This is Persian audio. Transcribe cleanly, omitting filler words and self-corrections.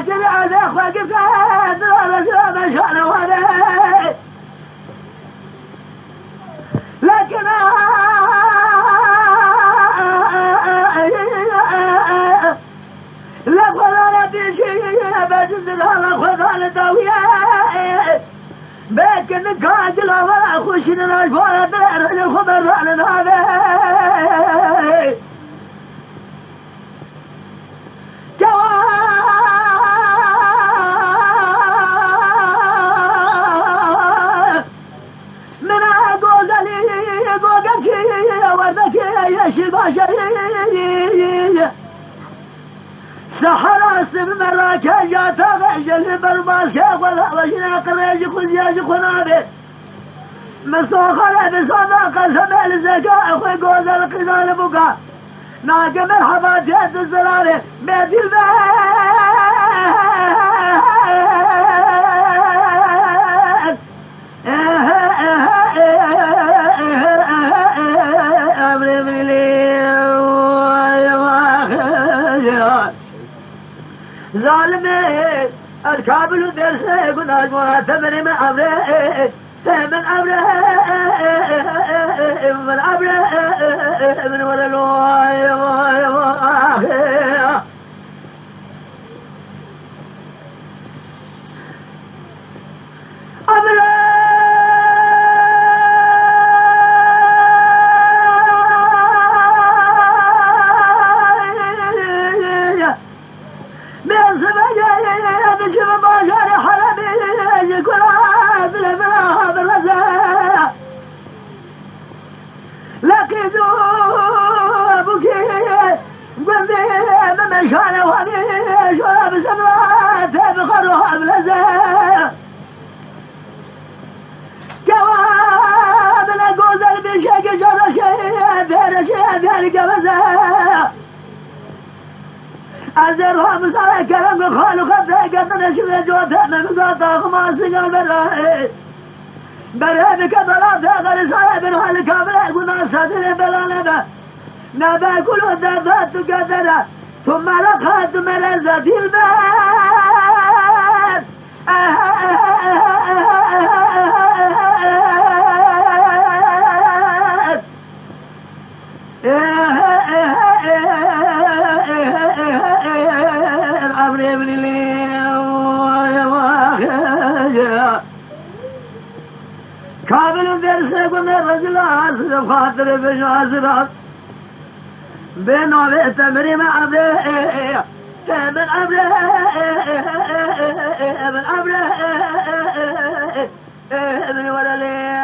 لكن على أخوك فادرى شان وهذا لكن لا خذ بشيء بس هذا خذ الدوية لكن كاجل ولا خشنا الفؤاد الخبر لنا هذا من عقوز لي عقوزك وردك يا شباشي سحر اسم مراكا جاتا غجل برباس ولا وجنا قريج خزياج خنابه مسوخنا بصداقة سمع الزكاة اخوي قوز القذال بكا ناقم الحبات يد الزلالة بيت البيت امري من لي ظالمي الكابل درسي قد ولا تمني من امره من امره من امره من ولا لوي أزرها مسألة كلام الخالق قدنا شبه جوابها من قطع خماس قلبنا برهبك بلا غير صاحب الخالق بلا قلنا سادل بلا نبا نبا كل دابات قدنا ثم لقات ملذة الباب عمري ابن لي كامل درس قلنا الرجل عاصر خاطر بشاصر بين وبيت تمري مع عمري من عمري من عمري من ولا لي